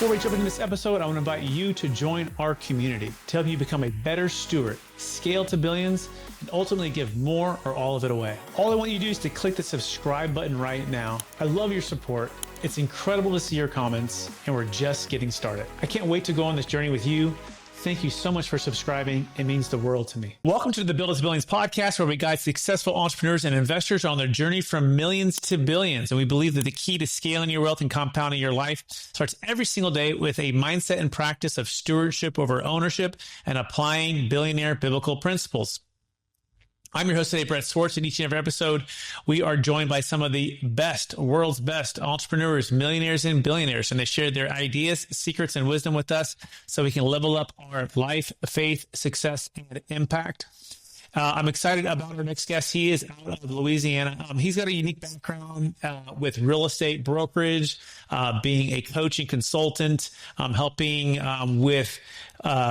Before we jump into this episode, I want to invite you to join our community to help you become a better steward, scale to billions, and ultimately give more or all of it away. All I want you to do is to click the subscribe button right now. I love your support. It's incredible to see your comments, and we're just getting started. I can't wait to go on this journey with you. Thank you so much for subscribing. It means the world to me. Welcome to the Build Us Billions podcast, where we guide successful entrepreneurs and investors on their journey from millions to billions. And we believe that the key to scaling your wealth and compounding your life starts every single day with a mindset and practice of stewardship over ownership and applying billionaire biblical principles. I'm your host today, Brett Swartz, and each and every episode, we are joined by some of the best, world's best entrepreneurs, millionaires, and billionaires, and they share their ideas, secrets, and wisdom with us so we can level up our life, faith, success, and impact. I'm excited about our next guest. He is out of Louisiana. He's got a unique background with real estate brokerage, being a coach and consultant, helping with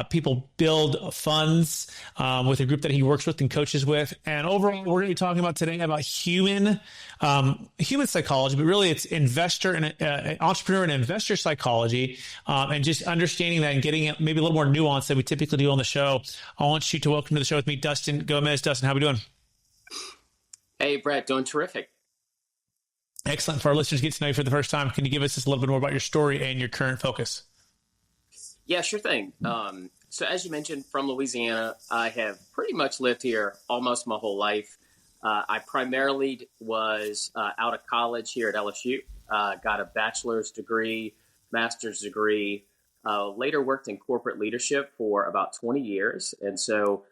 people build funds with a group that he works with and coaches with. And overall, we're going to be talking about today about human psychology, but really it's investor and entrepreneur and investor psychology, and just understanding that and getting it maybe a little more nuance than we typically do on the show. I want you to welcome to the show with me, Dustin Gomez. Dustin, how are we doing? Hey, Brett, doing terrific. Excellent. For our listeners to get to know you for the first time, can you give us just a little bit more about your story and your current focus? Yeah, sure thing. So as you mentioned, from Louisiana, I have pretty much lived here almost my whole life. I primarily was out of college here at LSU, got a bachelor's degree, master's degree, later worked in corporate leadership for about 20 years. And so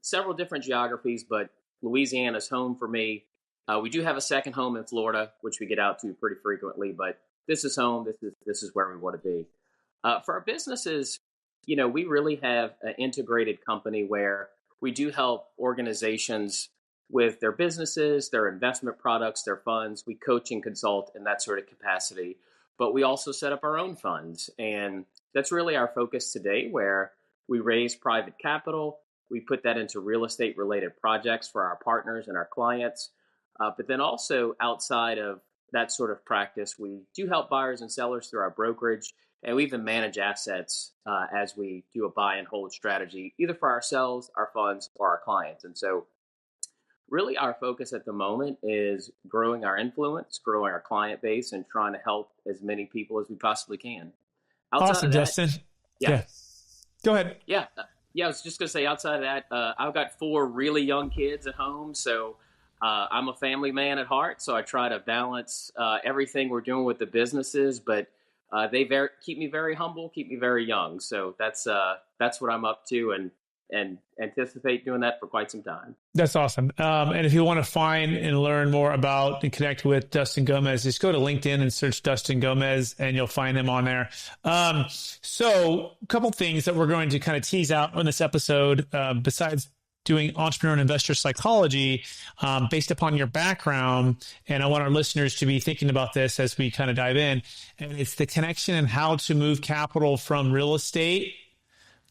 several different geographies, but Louisiana's home for me. We do have a second home in Florida, which we get out to pretty frequently, but this is home. This is where we want to be. For our businesses, we really have an integrated company where we do help organizations with their businesses, their investment products, their funds. We coach and consult in that sort of capacity, but we also set up our own funds. And that's really our focus today, where we raise private capital. We put that into real estate related projects for our partners and our clients. But then also outside of that sort of practice, we do help buyers and sellers through our brokerage. And we even manage assets as we do a buy and hold strategy, either for ourselves, our funds, or our clients. And so really our focus at the moment is growing our influence, growing our client base, and trying to help as many people as we possibly can. Awesome, Dustin. Yeah. Go ahead. Yeah. I was just going to say, outside of that, I've got 4 really young kids at home. So I'm a family man at heart. So I try to balance everything we're doing with the businesses, but they keep me very humble, keep me very young. So that's what I'm up to, and anticipate doing that for quite some time. That's awesome. And if you want to find and learn more about and connect with Dustin Gomez, just go to LinkedIn and search Dustin Gomez, and you'll find him on there. So a couple things that we're going to kind of tease out on this episode, besides doing entrepreneur and investor psychology, based upon your background. And I want our listeners to be thinking about this as we kind of dive in. And it's the connection and how to move capital from real estate,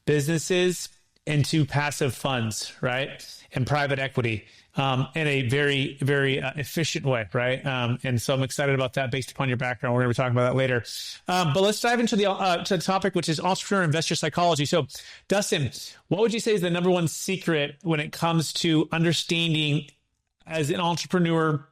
businesses, into passive funds, right? And private equity, in a very, very efficient way, right? And so I'm excited about that based upon your background. We're going to be talking about that later. But let's dive into the topic, which is entrepreneur investor psychology. So, Dustin, what would you say is the number one secret when it comes to understanding as an entrepreneur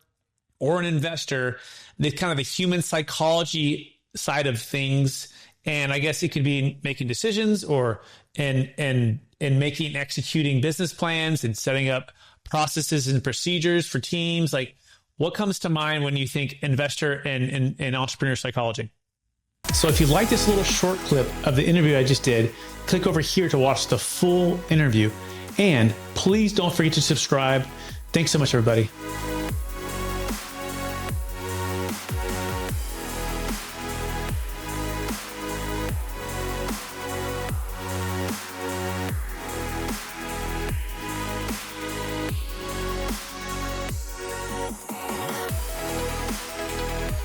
or an investor, the kind of the human psychology side of things? And I guess it could be making decisions or in making, executing business plans and setting up processes and procedures for teams. Like, what comes to mind when you think investor and entrepreneur psychology? So if you like this little short clip of the interview I just did, click over here to watch the full interview. And please don't forget to subscribe. Thanks so much, everybody.